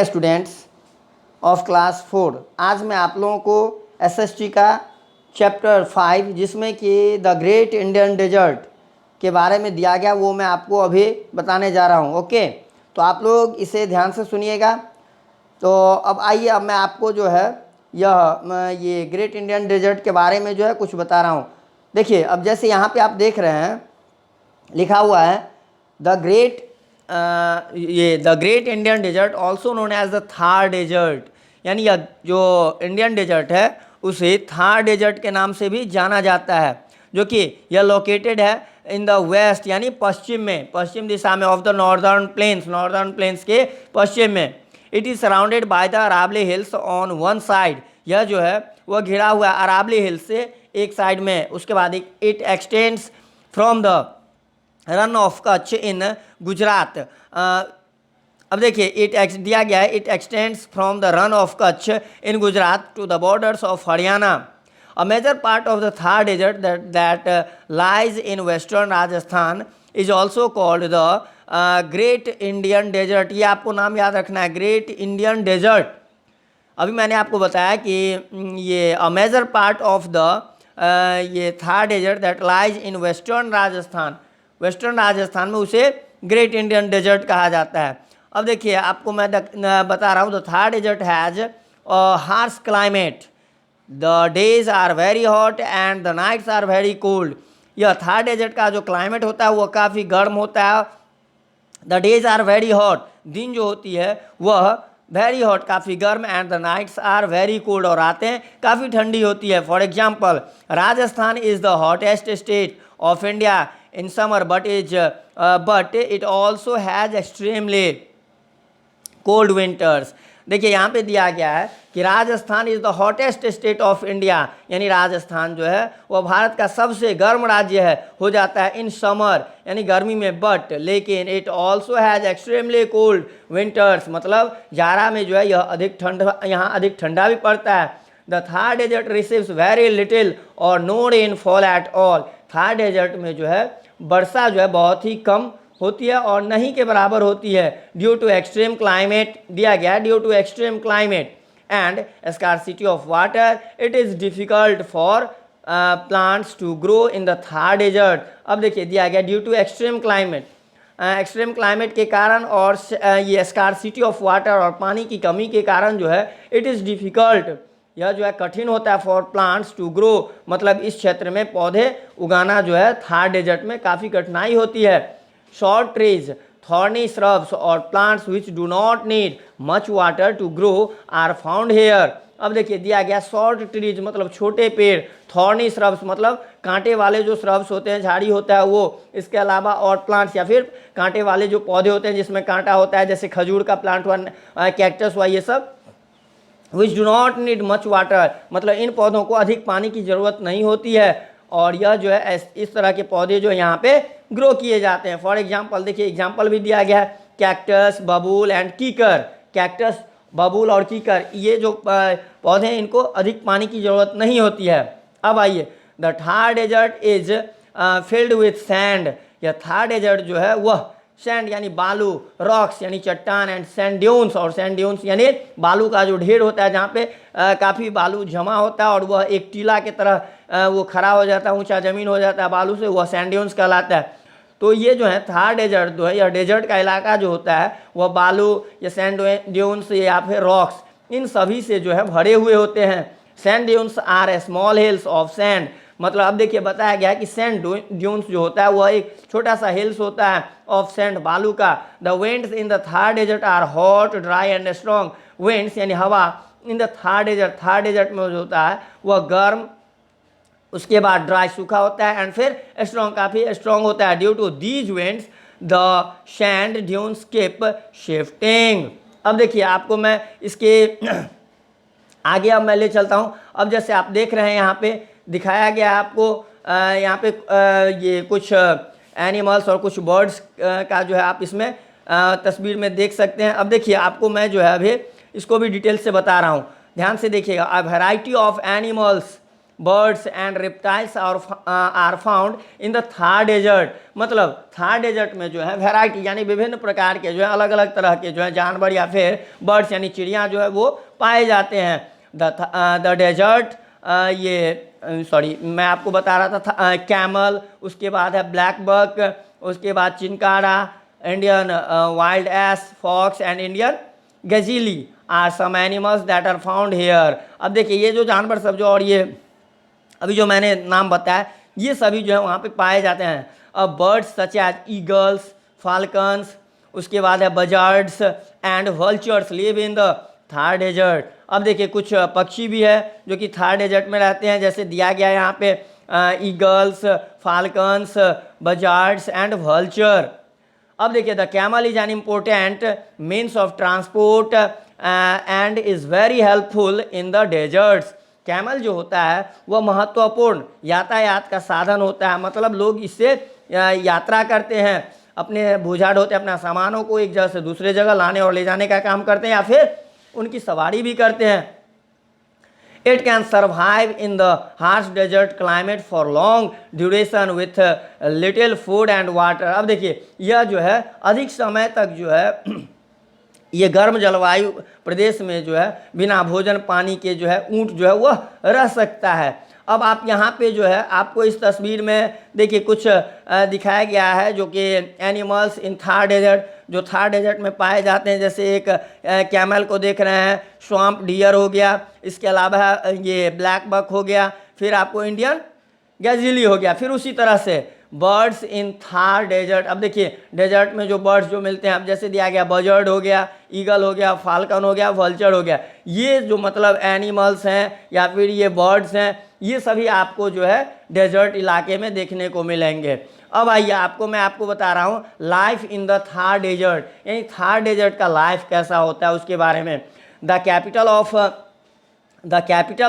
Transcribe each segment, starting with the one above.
Students of class 4, आज मैं आप लोगों को एसएसटी का चैप्टर 5 जिसमें कि द ग्रेट इंडियन डेजर्ट के बारे में दिया गया वो मैं आपको अभी बताने जा रहा हूँ। ओके, तो आप लोग इसे ध्यान से सुनिएगा। तो अब आइए, अब मैं आपको जो है ये ग्रेट इंडियन डेजर्ट के बारे में जो है कुछ बता रहा हूँ। देखिए, अब जैसे यहाँ पे आप देख रहे हैं लिखा हुआ है the great Indian desert also known as the Thar desert, यानी यह जो इंडियन डेजर्ट है उसे थार डेजर्ट के नाम से भी जाना जाता है, जो कि यह लोकेटेड है इन द वेस्ट, यानी पश्चिम में, पश्चिम दिशा में ऑफ द नॉर्दर्न प्लेन्स के पश्चिम में। It is surrounded by the Aravalli hills on one side, यह जो है वह घिरा हुआ है अरावली हिल्स से एक साइड में। उसके बाद it extends from the Rann of Kutch in Gujarat. अब देखिए दिया गया है it extends from the Rann of Kutch in Gujarat to the borders of Haryana. A major part of the Thar desert that lies in western Rajasthan is also called the great Indian Desert. ये आपको नाम याद रखना है, ग्रेट इंडियन डेजर्ट। अभी मैंने आपको बताया कि ये a major part of the ये Thar desert that lies in western Rajasthan, western Rajasthan में उसे ग्रेट इंडियन डेजर्ट कहा जाता है। अब देखिए आपको मैं बता रहा हूँ, the Thar desert has harsh climate, the days are very hot and the nights are very cold. यह थार डेजर्ट का जो क्लाइमेट होता है वह काफ़ी गर्म होता है। The days are very hot, दिन जो होती है वह वेरी हॉट काफ़ी गर्म, and the nights are very cold, और रातें काफ़ी ठंडी होती है। For example, Rajasthan is the hottest state of India in summer, but it also has extremely cold winters। देखिए यहाँ पे दिया गया है कि Rajasthan is the hottest state of India, यानी राजस्थान जो है वह भारत का सबसे गर्म राज्य है, हो जाता है इन समर यानी गर्मी में, बट लेकिन it also has extremely cold winters, मतलब जाड़ा में जो है यह अधिक ठंड, यहाँ अधिक ठंडा भी पड़ता है। The Thar desert receives very little or no rainfall at all. Thar desert में जो है वर्षा जो है बहुत ही कम होती है और नहीं के बराबर होती है, ड्यू टू एक्सट्रीम क्लाइमेट। दिया गया है due to extreme climate and scarcity of water, it is difficult for plants to grow in the Thar desert. अब देखिए दिया गया due to extreme climate, extreme climate के कारण और ये स्कार्सिटी ऑफ वाटर और पानी की कमी के कारण जो है इट इज़ डिफ़िकल्ट, यह जो है कठिन होता है फॉर प्लांट्स टू ग्रो, मतलब इस क्षेत्र में पौधे उगाना जो है थार डेजर्ट में काफ़ी कठिनाई होती है। शॉर्ट ट्रीज, थॉर्नी श्रब्स और plants which do not need much water to grow are found here. अब देखिए दिया गया शॉर्ट ट्रीज मतलब छोटे पेड़, थॉर्नी श्रब्स मतलब कांटे वाले जो श्रब्स होते हैं, झाड़ी होता है वो, इसके अलावा और प्लांट्स या फिर कांटे वाले जो पौधे होते हैं जिसमें कांटा होता है, जैसे खजूर का प्लांट हुआ, कैक्टस हुआ, ये सब विच do not need much water, मतलब इन पौधों को अधिक पानी की ज़रूरत नहीं होती है, और यह जो है इस तरह के पौधे जो यहाँ पे ग्रो किए जाते हैं। फॉर एग्जांपल देखिए एग्जांपल भी दिया गया है, कैक्टस, बबूल एंड कीकर। कैक्टस, बबूल और कीकर ये जो पौधे हैं इनको अधिक पानी की ज़रूरत नहीं होती है। अब आइए, the Thar desert is filled with sand. यह थार डेजर्ट जो है वह सैंड यानी बालू, रॉक्स यानी चट्टान, एंड सैंड ड्यून्स, और सैंड ड्यून्स यानी बालू का जो ढेर होता है जहाँ पे काफ़ी बालू जमा होता है और वह एक टीला की तरह वो खड़ा हो जाता है, ऊंचा ज़मीन हो जाता है बालू से, वह सैंड ड्यून्स कहलाता है। तो ये जो है थार डेजर्ट जो है, यह डेजर्ट का इलाका जो होता है वह बालू या सैंड ड्यून्स या फिर रॉक्स, इन सभी से जो है भरे हुए होते हैं। Sand dunes are small hills of sand, मतलब अब देखिए बताया गया है कि सैंड ड्यून्स जो होता है वह एक छोटा सा हिल्स होता है ऑफ सैंड, बालू का। The winds in the Thar desert are hot, dry and strong. Winds यानी हवा इन द थार डेजर्ट में जो होता है वह गर्म, उसके बाद ड्राई सूखा होता है, एंड फिर स्ट्रॉन्ग काफ़ी स्ट्रॉन्ग होता है। Due to these winds the sand dunes keep shifting. अब देखिए आपको मैं इसके आगे अब मैं ले चलता हूँ। अब जैसे आप देख रहे हैं यहाँ पे दिखाया गया है आपको, यहाँ पे ये कुछ एनिमल्स और कुछ बर्ड्स का जो है आप इसमें तस्वीर में देख सकते हैं। अब देखिए आपको मैं जो है अभी इसको भी डिटेल से बता रहा हूँ, ध्यान से देखिएगा। A variety of animals birds and reptiles are found in the Thar desert. मतलब थार डेजर्ट में जो है वैरायटी यानी विभिन्न प्रकार के जो है अलग अलग तरह के जो है जानवर या फिर बर्ड्स यानी चिड़िया जो है वो पाए जाते हैं। द डेजर्ट सॉरी मैं आपको बता रहा था कैमल, उसके बाद है ब्लैक बक, उसके बाद chinkara, Indian wild ass, fox and Indian gazelle are some animals that are found here. अब देखिए ये जो जानवर सब जो और ये अभी जो मैंने नाम बताया ये सभी जो है वहाँ पे पाए जाते हैं। अब birds such as eagles, falcons, उसके बाद है buzzards and vultures live in the Thar desert. अब देखिए कुछ पक्षी भी है जो कि थार डेजर्ट में रहते हैं, जैसे दिया गया है यहाँ पे eagles, falcons, buzzards and vulture. अब देखिए the camel is an important means of transport and is very helpful in the deserts. Camel जो होता है वह महत्वपूर्ण यातायात का साधन होता है, मतलब लोग इससे यात्रा करते हैं, अपने बोझा ढोते अपना सामानों को एक जगह से दूसरे जगह लाने और ले जाने का काम करते हैं या फिर उनकी सवारी भी करते हैं। It can survive in the harsh desert climate for long duration with little food and water। अब देखिए यह जो है अधिक समय तक जो है ये गर्म जलवायु प्रदेश में जो है बिना भोजन पानी के जो है ऊँट जो है वह रह सकता है। अब आप यहाँ पे जो है आपको इस तस्वीर में देखिए कुछ दिखाया गया है जो कि एनिमल्स इन थार डेजर्ट जो थार डेजर्ट में पाए जाते हैं। जैसे एक कैमल को देख रहे हैं, स्वाम्प डियर हो गया, इसके अलावा ये ब्लैक बक हो गया, फिर आपको इंडियन गैजिली हो गया, फिर उसी तरह से बर्ड्स इन थार डेजर्ट। अब देखिए डेजर्ट में जो बर्ड्स जो मिलते हैं, अब जैसे दिया गया बजर्ड हो गया, ईगल हो गया, फाल्कन हो गया, वल्चर हो गया, ये जो मतलब एनिमल्स हैं या फिर ये बर्ड्स हैं ये सभी आपको जो है डेजर्ट इलाके में देखने को मिलेंगे। अब आइए मैं आपको बता रहा हूँ life in the Thar desert, यानी थार डेजर्ट का लाइफ कैसा होता है उसके बारे में। The capital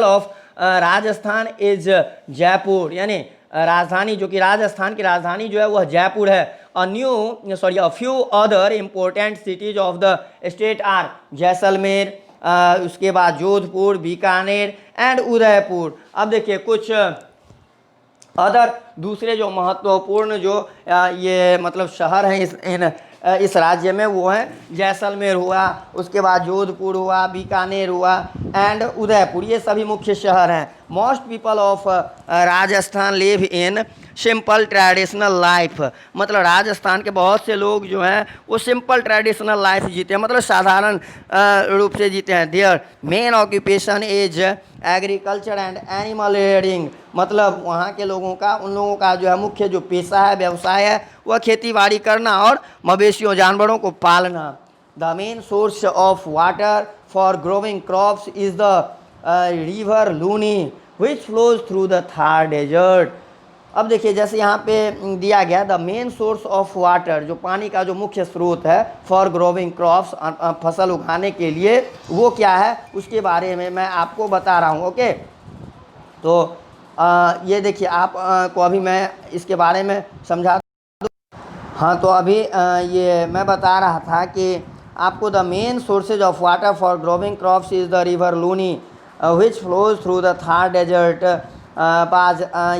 of Rajasthan is Jaipur, यानी राजधानी जो कि राजस्थान की राजधानी जो है वह जयपुर है। A few other important cities of the state are Jaisalmer, उसके बाद जोधपुर, बीकानेर एंड उदयपुर। अब देखिए कुछ अदर दूसरे जो महत्वपूर्ण जो ये मतलब शहर हैं इस राज्य में वो हैं जैसलमेर हुआ, उसके बाद जोधपुर हुआ, बीकानेर हुआ एंड उदयपुर, ये सभी मुख्य शहर हैं। Most people of Rajasthan live in simple traditional life, मतलब राजस्थान के बहुत से लोग जो हैं वो सिंपल ट्रेडिशनल लाइफ जीते हैं, मतलब साधारण रूप से जीते हैं। Their main occupation is agriculture and animal rearing, मतलब वहाँ के लोगों का उन लोगों का जो है मुख्य जो पेशा है, व्यवसाय है, वह खेती बाड़ी करना और मवेशियों जानवरों को पालना। The main source of water for growing crops is the river Luni which flows through the Thar desert. अब देखिए जैसे यहाँ पे दिया गया the main source of water, जो पानी का जो मुख्य स्रोत है फॉर ग्रोइंग क्रॉप्स, फसल उगाने के लिए, वो क्या है उसके बारे में मैं आपको बता रहा हूँ। ओके, तो ये देखिए आप को अभी मैं इसके बारे में समझा दूँ। हाँ, तो अभी ये मैं बता रहा था कि आपको the main sources of water for growing crops is the river Luni which flows through the Thar desert.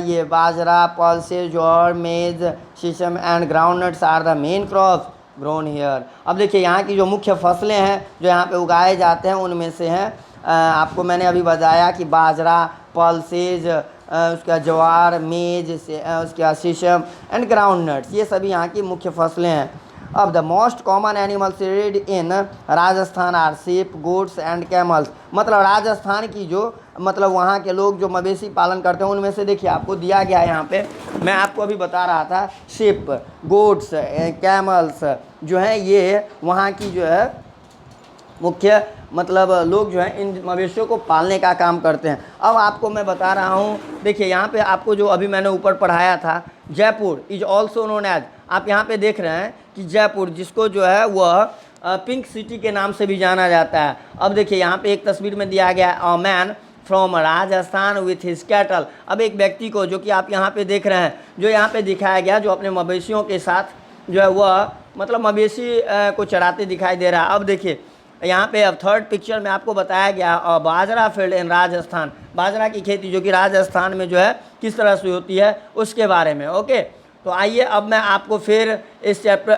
ये bajra, pulses, jowar, maize, shisham and groundnuts are the main crops grown here. अब देखिए यहाँ की जो मुख्य फसलें हैं जो यहाँ पे उगाए जाते हैं उनमें से हैं आपको मैंने अभी बताया कि बाजरा, पल्सेज, उसका ज्वार, मेज से उसका शीशम एंड ग्राउंडनट्स, ये सभी यहाँ की मुख्य फसलें हैं। अब the most common animals reared in Rajasthan are sheep, goats and camels, मतलब राजस्थान की जो मतलब वहाँ के लोग जो मवेशी पालन करते हैं उनमें से देखिए आपको दिया गया है यहाँ पे, मैं आपको अभी बता रहा था sheep, गोट्स, कैमल्स जो हैं ये वहाँ की जो है मुख्य मतलब लोग जो हैं इन मवेशियों को पालने का काम करते हैं। अब आपको मैं बता रहा हूँ, देखिए यहाँ पे आपको जो अभी मैंने ऊपर पढ़ाया था Jaipur is also known as, आप यहाँ पे देख रहे हैं कि जयपुर जिसको जो है वह पिंक सिटी के नाम से भी जाना जाता है। अब देखिए यहाँ पे एक तस्वीर में दिया गया a man from Rajasthan with his cattle. अब एक व्यक्ति को जो कि आप यहाँ पे देख रहे हैं जो यहाँ पे दिखाया गया जो अपने मवेशियों के साथ जो है वह मतलब मवेशी को चराते दिखाई दे रहा है। अब देखिए यहाँ पे अब थर्ड पिक्चर में आपको बताया गया बाजरा फील्ड इन राजस्थान, बाजरा की खेती जो कि राजस्थान में जो है किस तरह से होती है उसके बारे में। ओके, तो आइए अब मैं आपको फिर इस चैप्टर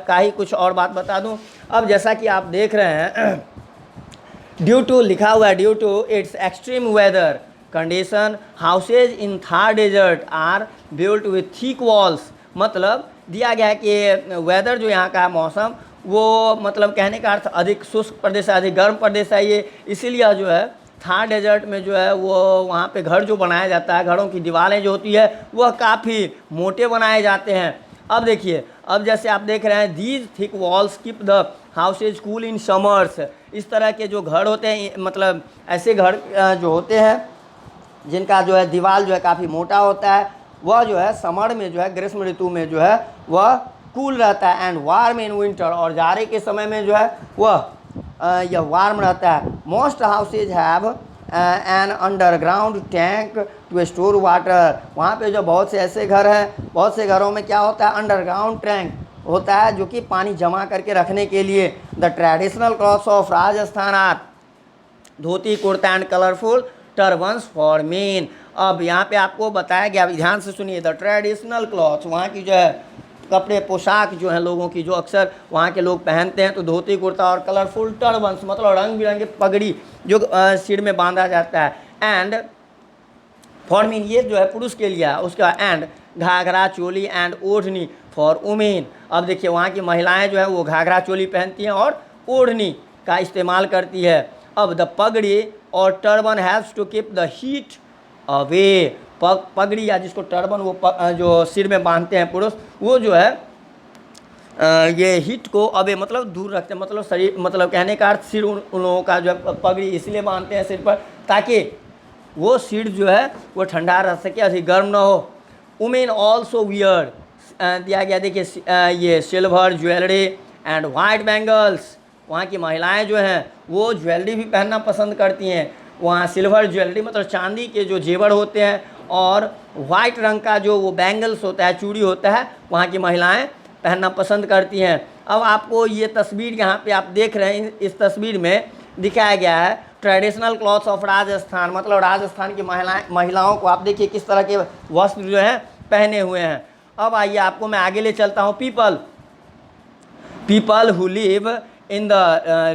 का ही कुछ और बात बता दूं। अब जैसा कि आप देख रहे हैं ड्यू टू लिखा हुआ है, due to its extreme weather condition houses in Thar desert are built with thick walls. मतलब दिया गया है कि वेदर जो यहाँ का है मौसम वो मतलब कहने का अर्थ अधिक शुष्क प्रदेश है, अधिक गर्म प्रदेश है ये, इसीलिए जो है थार डेजर्ट में जो है वो वहाँ पे घर जो बनाया जाता है, घरों की दीवारें जो होती है वह काफ़ी मोटे बनाए जाते हैं। अब देखिए, अब जैसे आप देख रहे हैं these thick walls keep the houses cool in summers. इस तरह के जो घर होते हैं, मतलब ऐसे घर जो होते हैं जिनका जो है दीवार जो है काफ़ी मोटा होता है, वह जो है समर में जो है ग्रीष्म ऋतु में जो है वह कूल रहता है, एंड वार्म इन विंटर, और जाड़े के समय में जो है वह यह वार्म रहता है। Most houses have an underground tank to store water. वहाँ पे जो बहुत से ऐसे घर हैं, बहुत से घरों में क्या होता है अंडरग्राउंड टैंक होता है जो कि पानी जमा करके रखने के लिए। The traditional clothes of Rajasthan are dhoti kurta and colourful turbans for men. अब यहाँ पे आपको बताया गया, ध्यान से सुनिए, द ट्रेडिशनल क्लॉथ्स, वहाँ की जो है कपड़े पोशाक जो हैं लोगों की जो अक्सर वहाँ के लोग पहनते हैं, तो धोती कुर्ता और कलरफुल टर्बन्स मतलब रंग बिरंगे पगड़ी जो सिर में बांधा जाता है, एंड फॉर मीन ये जो है पुरुष के लिए है, उसका एंड घाघरा चोली एंड ओढ़नी फॉर वुमेन। अब देखिए वहाँ की महिलाएं जो है वो घाघरा चोली पहनती हैं और ओढ़नी का इस्तेमाल करती है। अब द पगड़ी और turban haves to keep the heat away. पगड़ी या जिसको टर्बन वो जो सिर में बांधते हैं पुरुष, वो जो है ये हीट को अवे मतलब दूर रखते हैं, मतलब शरीर, मतलब कहने का अर्थ सिर उन लोगों का जो है पगड़ी इसलिए बांधते हैं सिर पर ताकि वो सिर जो है वो ठंडा रह सके, अधिक गर्म ना हो। वुमेन ऑल्सो वियर दिया गया, देखिए ये silver jewellery and white bangles. वहाँ की महिलाएं जो हैं वो ज्वेलरी भी पहनना पसंद करती हैं। वहाँ सिल्वर ज्वेलरी मतलब चांदी के जो जेवर होते हैं और वाइट रंग का जो वो बैंगल्स होता है, चूड़ी होता है, वहाँ की महिलाएं पहनना पसंद करती हैं। अब आपको ये तस्वीर यहाँ पे आप देख रहे हैं, इस तस्वीर में दिखाया गया है ट्रेडिशनल क्लॉथ्स ऑफ राजस्थान, मतलब राजस्थान की महिलाओं को आप देखिए किस तरह के वस्त्र जो हैं पहने हुए हैं। अब आइए आपको मैं आगे ले चलता हूँ। People who live in the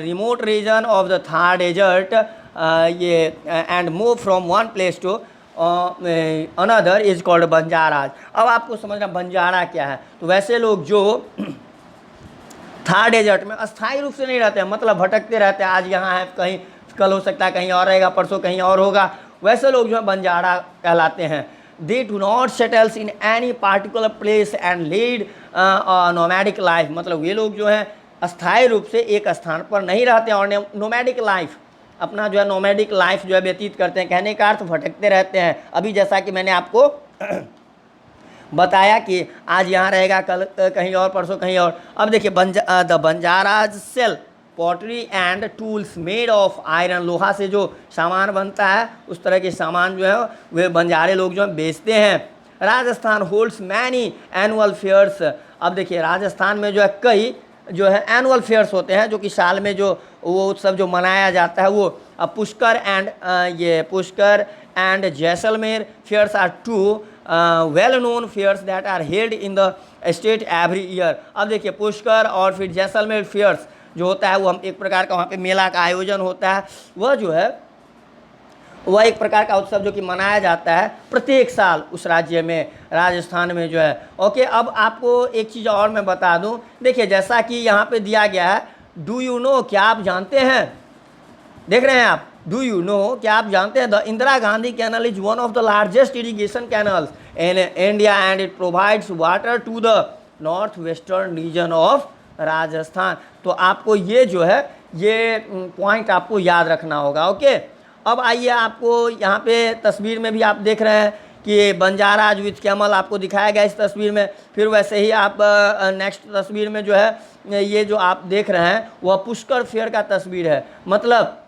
remote region of the Thar desert ये and move from one place to another is called Banjaras. अब आपको समझना बंजारा क्या है। तो वैसे लोग जो थार डेजर्ट में अस्थायी रूप से नहीं रहते हैं, मतलब भटकते रहते हैं, आज यहाँ है कहीं कल हो सकता है कहीं और रहेगा, परसों कहीं और होगा, वैसे लोग जो है बंजारा कहलाते हैं। They do not settles in any particular place and lead nomadic life, मतलब ये लोग जो हैं अस्थायी रूप से एक स्थान पर नहीं रहते हैं और नोमैडिक लाइफ अपना जो है नोमैडिक लाइफ जो है व्यतीत करते हैं, कहने का अर्थ भटकते रहते हैं। अभी जैसा कि मैंने आपको बताया कि आज यहाँ रहेगा कल कहीं और, परसों कहीं और। अब देखिए the Banjaras sell pottery and tools made of iron, लोहा से जो सामान बनता है उस तरह के सामान जो है वे बंजारे लोग जो है बेचते हैं। Rajasthan holds many annual fairs. अब देखिए राजस्थान में जो है कई जो है एनुअल फेयर्स होते हैं जो कि साल में जो वो उत्सव जो मनाया जाता है वो। अब Pushkar and Jaisalmer fairs are two well known fairs that are held in the state every year. अब देखिए पुष्कर और फिर जैसलमेर फेयर्स जो होता है वो हम एक प्रकार का वहाँ पे मेला का आयोजन होता है, वह जो है वह एक प्रकार का उत्सव जो कि मनाया जाता है प्रत्येक साल उस राज्य में, राजस्थान में जो है। ओके, अब आपको एक चीज़ और मैं बता दूं, देखिए जैसा कि यहाँ पे दिया गया है, डू यू नो, क्या आप जानते हैं, देख रहे हैं आप, डू यू नो, क्या आप जानते हैं the Indira Gandhi canal is one of the largest irrigation canals in India and it provides water to the north western region of Rajasthan. तो आपको ये जो है ये पॉइंट आपको याद रखना होगा। ओके, अब आइए आपको यहाँ पे तस्वीर में भी आप देख रहे हैं कि बंजाराज विथ कैमल आपको दिखाया गया इस तस्वीर में। फिर वैसे ही आप नेक्स्ट तस्वीर में जो है ये जो आप देख रहे हैं वह पुष्कर फेयर का तस्वीर है, मतलब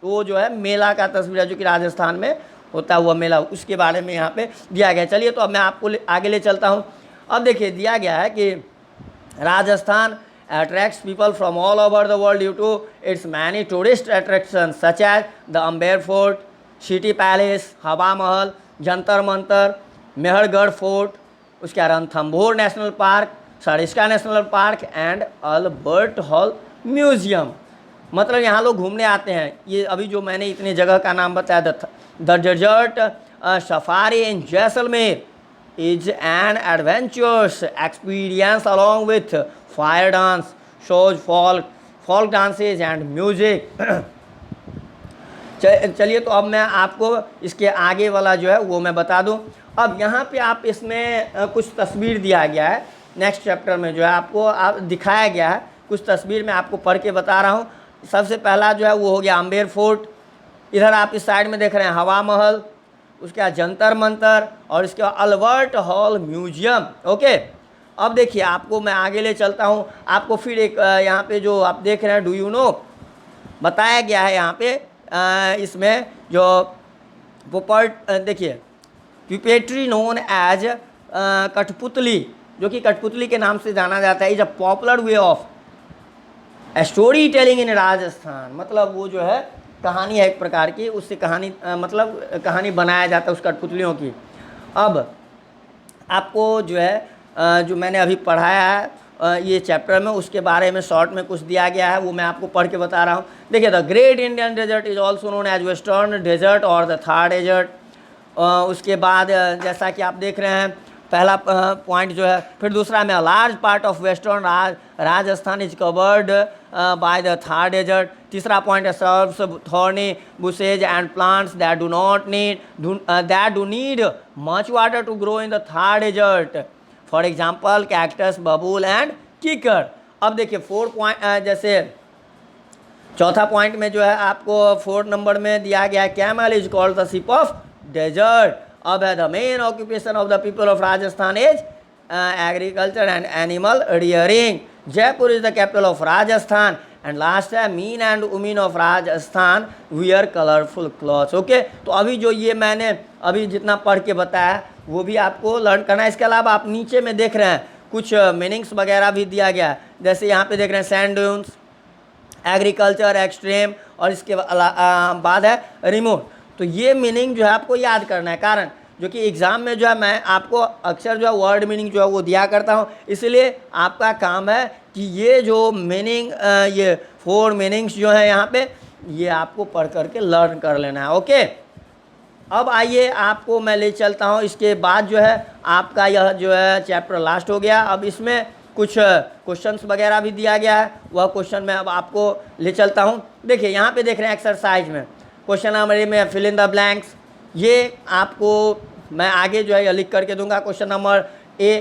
वो जो है मेला का तस्वीर है जो कि राजस्थान में होता हुआ मेला, उसके बारे में यहाँ पे दिया गया। चलिए तो अब मैं आपको आगे ले चलता हूँ। अब देखिए दिया गया है कि Rajasthan attracts people from all over the world due to its many tourist attractions such as the Amber Fort, City Palace, हवा महल, जंतर मंतर, मेहरगढ़ फोर्ट, उसके बाद Ranthambore national park, Sariska national park and Albert hall museum. मतलब यहाँ लोग घूमने आते हैं। ये अभी जो मैंने इतने जगह का नाम बताया, the desert safari in Jaisalmer is an adventurous experience along with fire dance, shows, folk dances and music। चलिए तो अब मैं आपको इसके आगे वाला जो है वो मैं बता दूं। अब यहाँ पे आप इसमें कुछ तस्वीर दिया गया है, नेक्स्ट चैप्टर में जो है आपको दिखाया गया है कुछ तस्वीर में आपको पढ़ के बता रहा हूँ। सबसे पहला जो है वो हो गया अम्बेर फोर्ट, इधर आप इस साइड में देख रहे हैं हवा महल, उसके बाद जंतर मंतर और इसके बाद अल्बर्ट हॉल म्यूजियम। ओके, अब देखिए आपको मैं आगे ले चलता हूँ। आपको फिर एक यहाँ पे जो आप देख रहे हैं डू यू नो बताया गया है यहाँ पे इसमें जो पोपर्ट देखिए पिपेट्री नोन एज कठपुतली, जो कि कठपुतली के नाम से जाना जाता है, is a popular way of story telling in Rajasthan. मतलब वो जो है कहानी है एक प्रकार की, उससे कहानी मतलब कहानी बनाया जाता है उस कठपुतलियों की। अब आपको जो है जो मैंने अभी पढ़ाया है ये चैप्टर में, उसके बारे में शॉर्ट में कुछ दिया गया है, वो मैं आपको पढ़ के बता रहा हूँ। देखिए, the great Indian desert is also known as western desert और द थार डेजर्ट। उसके बाद जैसा कि आप देख रहे हैं पहला पॉइंट जो है, फिर दूसरा में large part of western Rajasthan is covered by the Thar desert. तीसरा पॉइंट है serves thorny bushes and plants that do need much water to grow in the Thar desert, for example cactus, babool and kikar. अब देखिए फोर्थ पॉइंट, जैसे चौथा point में जो है आपको 4 नंबर में दिया गया है camel is called the ship of desert. अब है the main occupation of the people of Rajasthan is agriculture and animal rearing. Jaipur is the capital of Rajasthan and last है men and women of Rajasthan wear colourful clothes. Okay, तो अभी जो ये मैंने अभी जितना पढ़ के बताया वो भी आपको लर्न करना है। इसके अलावा आप नीचे में देख रहे हैं कुछ मीनिंग्स वगैरह भी दिया गया है, जैसे यहाँ पे देख रहे हैं सैंड ड्यून्स, एग्रीकल्चर, एक्सट्रीम और इसके बाद है रिमोट। तो ये मीनिंग जो है आपको याद करना है, कारण जो कि एग्ज़ाम में जो है मैं आपको अक्सर जो है वर्ड मीनिंग जो है वो दिया करता हूँ, इसलिए आपका काम है कि ये जो मीनिंग ये 4 मीनिंग्स जो है यहाँ पे ये आपको पढ़ करके लर्न कर लेना है। ओके, अब आइए आपको मैं ले चलता हूँ, इसके बाद जो है आपका यह जो है चैप्टर लास्ट हो गया। अब इसमें कुछ क्वेश्चंस वगैरह भी दिया गया है, वह क्वेश्चन मैं अब आपको ले चलता हूँ। देखिए यहाँ पे देख रहे हैं एक्सरसाइज में क्वेश्चन नंबर ए में फिल इन द ब्लैंक्स, ये आपको मैं आगे जो है ये लिख करके दूंगा। क्वेश्चन नंबर ए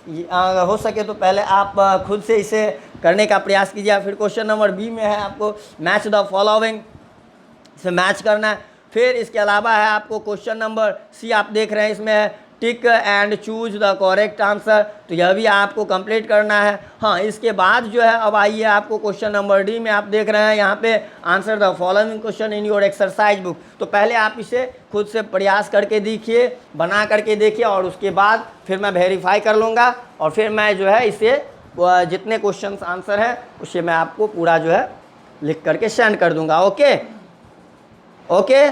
हो सके तो पहले आप खुद से इसे करने का प्रयास कीजिए। फिर क्वेश्चन नंबर बी में है आपको मैच द फॉलोइंग, इसे मैच करना है। फिर इसके अलावा है आपको क्वेश्चन नंबर सी, आप देख रहे हैं इसमें है tick and choose the correct answer, तो यह भी आपको कंप्लीट करना है। हाँ, इसके बाद जो है अब आइए आपको क्वेश्चन नंबर डी में आप देख रहे हैं यहाँ पे answer the following question in your exercise book. तो पहले आप इसे खुद से प्रयास करके देखिए, बना करके देखिए, और उसके बाद फिर मैं वेरीफाई कर लूँगा और फिर मैं जो है इसे जितने क्वेश्चन आंसर है उसे मैं आपको पूरा जो है लिख करके सेंड कर दूँगा। Okay okay.